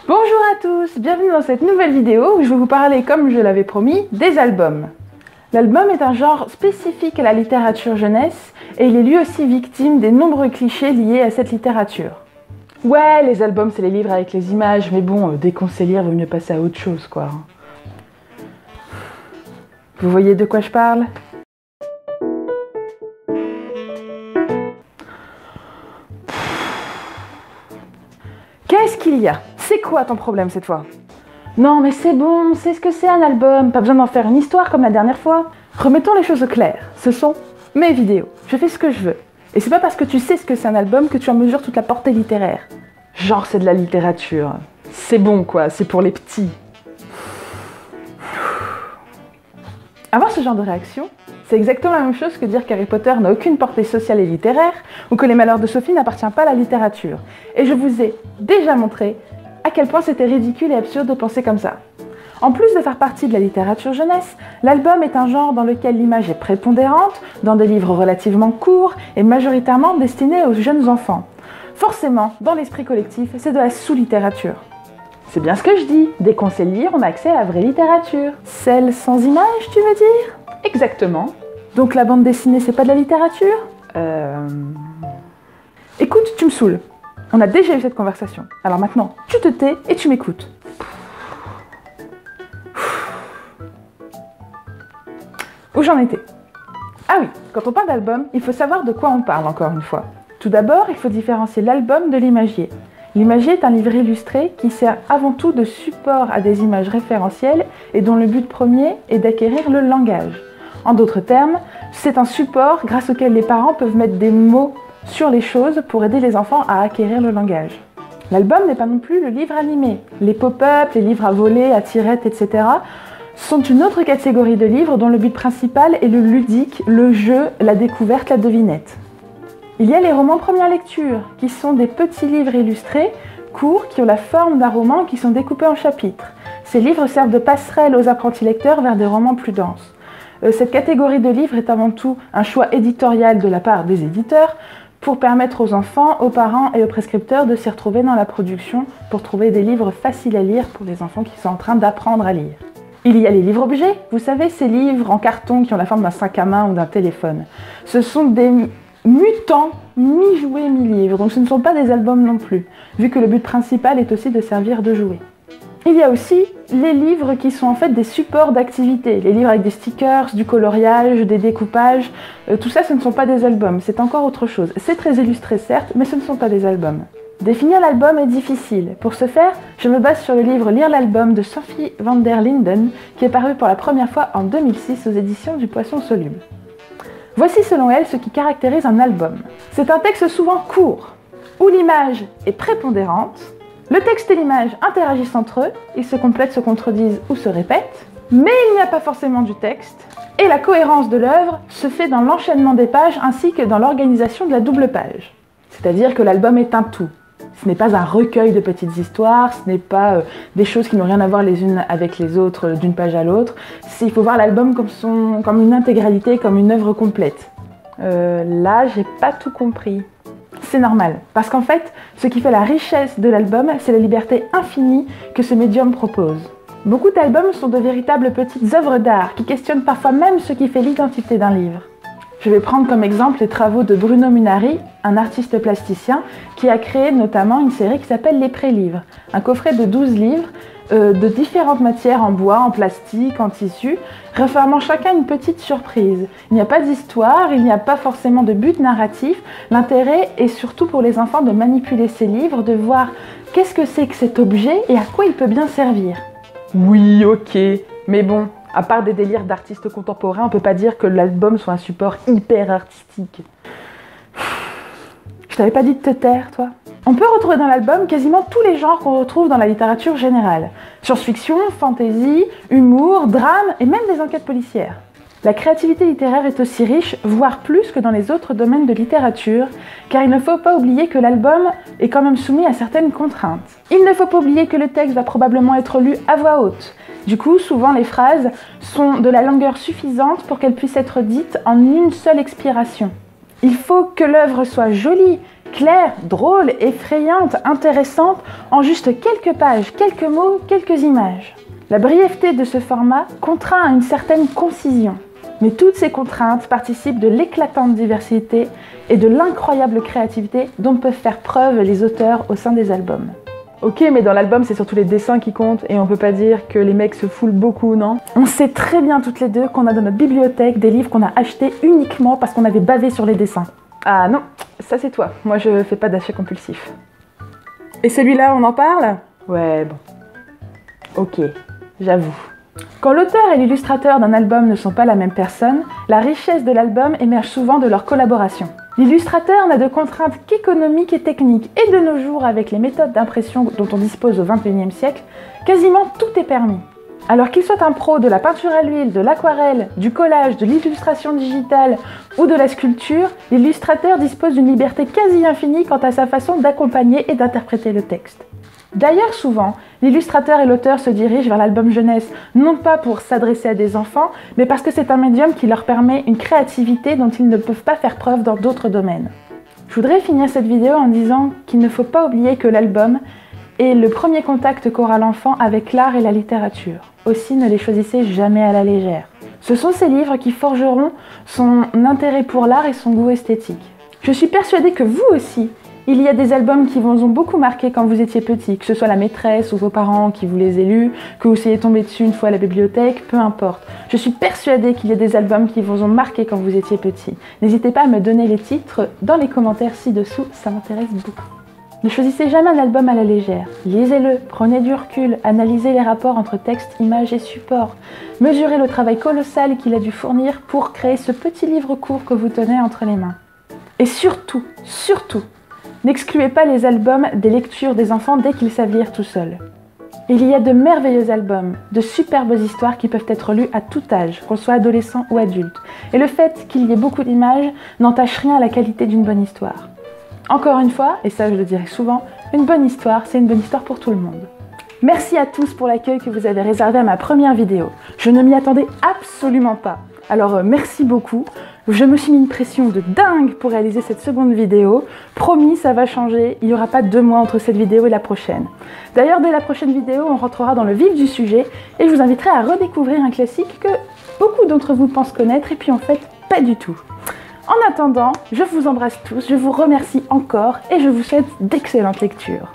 Bonjour à tous, bienvenue dans cette nouvelle vidéo où je vais vous parler, comme je l'avais promis, des albums. L'album est un genre spécifique à la littérature jeunesse et il est lui aussi victime des nombreux clichés liés à cette littérature. Ouais, les albums c'est les livres avec les images, mais bon, dès qu'on sait lire, vaut mieux passer à autre chose quoi. Vous voyez de quoi je parle ? Qu'est-ce qu'il y a ? C'est quoi ton problème cette fois ? Non mais c'est bon, c'est ce que c'est un album, pas besoin d'en faire une histoire comme la dernière fois. Remettons les choses au clair, ce sont mes vidéos, je fais ce que je veux. Et c'est pas parce que tu sais ce que c'est un album que tu en mesures toute la portée littéraire. Genre c'est de la littérature, c'est bon quoi, c'est pour les petits. Avoir ce genre de réaction, c'est exactement la même chose que dire qu'Harry Potter n'a aucune portée sociale et littéraire, ou que Les Malheurs de Sophie n'appartient pas à la littérature. Et je vous ai déjà montré à quel point c'était ridicule et absurde de penser comme ça. En plus de faire partie de la littérature jeunesse, l'album est un genre dans lequel l'image est prépondérante, dans des livres relativement courts et majoritairement destinés aux jeunes enfants. Forcément, dans l'esprit collectif, c'est de la sous-littérature. C'est bien ce que je dis, dès qu'on sait lire, on a accès à la vraie littérature. Celle sans image, tu veux dire ? Exactement. Donc la bande dessinée, c'est pas de la littérature ? Écoute, tu me saoules. On a déjà eu cette conversation. Alors maintenant, tu te tais et tu m'écoutes. Où j'en étais ? Ah oui, quand on parle d'album, il faut savoir de quoi on parle encore une fois. Tout d'abord, il faut différencier l'album de l'imagier. L'imagier est un livre illustré qui sert avant tout de support à des images référentielles et dont le but premier est d'acquérir le langage. En d'autres termes, c'est un support grâce auquel les parents peuvent mettre des mots sur les choses pour aider les enfants à acquérir le langage. L'album n'est pas non plus le livre animé. Les pop-up, les livres à voler, à tirettes, etc. sont une autre catégorie de livres dont le but principal est le ludique, le jeu, la découverte, la devinette. Il y a les romans première lecture, qui sont des petits livres illustrés, courts, qui ont la forme d'un roman, qui sont découpés en chapitres. Ces livres servent de passerelle aux apprentis lecteurs vers des romans plus denses. Cette catégorie de livres est avant tout un choix éditorial de la part des éditeurs pour permettre aux enfants, aux parents et aux prescripteurs de s'y retrouver dans la production pour trouver des livres faciles à lire pour les enfants qui sont en train d'apprendre à lire. Il y a les livres objets, vous savez, ces livres en carton qui ont la forme d'un sac à main ou d'un téléphone. Ce sont des mutants, mi-jouets, mi-livres, donc ce ne sont pas des albums non plus, vu que le but principal est aussi de servir de jouet. Il y a aussi les livres qui sont en fait des supports d'activité, les livres avec des stickers, du coloriage, des découpages, tout ça ce ne sont pas des albums, c'est encore autre chose. C'est très illustré certes, mais ce ne sont pas des albums. Définir l'album est difficile. Pour ce faire, je me base sur le livre Lire l'album de Sophie van der Linden, qui est paru pour la première fois en 2006 aux éditions du Poisson Soluble. Voici selon elle ce qui caractérise un album. C'est un texte souvent court, où l'image est prépondérante, le texte et l'image interagissent entre eux, ils se complètent, se contredisent ou se répètent, mais il n'y a pas forcément du texte, et la cohérence de l'œuvre se fait dans l'enchaînement des pages ainsi que dans l'organisation de la double page. C'est-à-dire que l'album est un tout. Ce n'est pas un recueil de petites histoires, ce n'est pas des choses qui n'ont rien à voir les unes avec les autres d'une page à l'autre. Il faut voir l'album comme une intégralité, comme une œuvre complète. Là, j'ai pas tout compris. C'est normal, parce qu'en fait, ce qui fait la richesse de l'album, c'est la liberté infinie que ce médium propose. Beaucoup d'albums sont de véritables petites œuvres d'art qui questionnent parfois même ce qui fait l'identité d'un livre. Je vais prendre comme exemple les travaux de Bruno Munari, un artiste plasticien, qui a créé notamment une série qui s'appelle Les Prélivres, un coffret de 12 livres de différentes matières en bois, en plastique, en tissu, renfermant chacun une petite surprise. Il n'y a pas d'histoire, il n'y a pas forcément de but narratif. L'intérêt est surtout pour les enfants de manipuler ces livres, de voir qu'est-ce que c'est que cet objet et à quoi il peut bien servir. Oui, ok, mais bon, à part des délires d'artistes contemporains, on peut pas dire que l'album soit un support hyper artistique. Je t'avais pas dit de te taire, toi ? On peut retrouver dans l'album quasiment tous les genres qu'on retrouve dans la littérature générale. Science-fiction, fantasy, humour, drame et même des enquêtes policières. La créativité littéraire est aussi riche, voire plus que dans les autres domaines de littérature, car il ne faut pas oublier que l'album est quand même soumis à certaines contraintes. Il ne faut pas oublier que le texte va probablement être lu à voix haute. Du coup, souvent les phrases sont de la longueur suffisante pour qu'elles puissent être dites en une seule expiration. Il faut que l'œuvre soit jolie Claire, drôle, effrayante, intéressante, en juste quelques pages, quelques mots, quelques images. La brièveté de ce format contraint à une certaine concision. Mais toutes ces contraintes participent de l'éclatante diversité et de l'incroyable créativité dont peuvent faire preuve les auteurs au sein des albums. Ok, mais dans l'album, c'est surtout les dessins qui comptent et on peut pas dire que les mecs se foulent beaucoup, non? On sait très bien toutes les deux qu'on a dans notre bibliothèque des livres qu'on a achetés uniquement parce qu'on avait bavé sur les dessins. Ah non, ça c'est toi. Moi je fais pas d'achat compulsif. Et celui-là, on en parle? Ouais, bon. Ok, j'avoue. Quand l'auteur et l'illustrateur d'un album ne sont pas la même personne, la richesse de l'album émerge souvent de leur collaboration. L'illustrateur n'a de contraintes qu'économiques et techniques, et de nos jours, avec les méthodes d'impression dont on dispose au XXIe siècle, quasiment tout est permis. Alors qu'il soit un pro de la peinture à l'huile, de l'aquarelle, du collage, de l'illustration digitale ou de la sculpture, l'illustrateur dispose d'une liberté quasi infinie quant à sa façon d'accompagner et d'interpréter le texte. D'ailleurs, souvent, l'illustrateur et l'auteur se dirigent vers l'album jeunesse, non pas pour s'adresser à des enfants, mais parce que c'est un médium qui leur permet une créativité dont ils ne peuvent pas faire preuve dans d'autres domaines. Je voudrais finir cette vidéo en disant qu'il ne faut pas oublier que l'album est le premier contact qu'aura l'enfant avec l'art et la littérature. Aussi, ne les choisissez jamais à la légère. Ce sont ces livres qui forgeront son intérêt pour l'art et son goût esthétique. Je suis persuadée que vous aussi, il y a des albums qui vous ont beaucoup marqué quand vous étiez petit, que ce soit la maîtresse ou vos parents qui vous les aient lus, que vous soyez tombé dessus une fois à la bibliothèque, peu importe. Je suis persuadée qu'il y a des albums qui vous ont marqué quand vous étiez petit. N'hésitez pas à me donner les titres dans les commentaires ci-dessous, ça m'intéresse beaucoup. Ne choisissez jamais un album à la légère. Lisez-le, prenez du recul, analysez les rapports entre texte, image et support. Mesurez le travail colossal qu'il a dû fournir pour créer ce petit livre court que vous tenez entre les mains. Et surtout, n'excluez pas les albums des lectures des enfants dès qu'ils savent lire tout seuls. Il y a de merveilleux albums, de superbes histoires qui peuvent être lues à tout âge, qu'on soit adolescent ou adulte. Et le fait qu'il y ait beaucoup d'images n'entache rien à la qualité d'une bonne histoire. Encore une fois, et ça je le dirai souvent, une bonne histoire, c'est une bonne histoire pour tout le monde. Merci à tous pour l'accueil que vous avez réservé à ma première vidéo. Je ne m'y attendais absolument pas. Alors merci beaucoup. Je me suis mis une pression de dingue pour réaliser cette seconde vidéo. Promis, ça va changer. Il n'y aura pas 2 mois entre cette vidéo et la prochaine. D'ailleurs, dès la prochaine vidéo, on rentrera dans le vif du sujet et je vous inviterai à redécouvrir un classique que beaucoup d'entre vous pensent connaître et puis en fait, pas du tout. En attendant, je vous embrasse tous, je vous remercie encore et je vous souhaite d'excellentes lectures.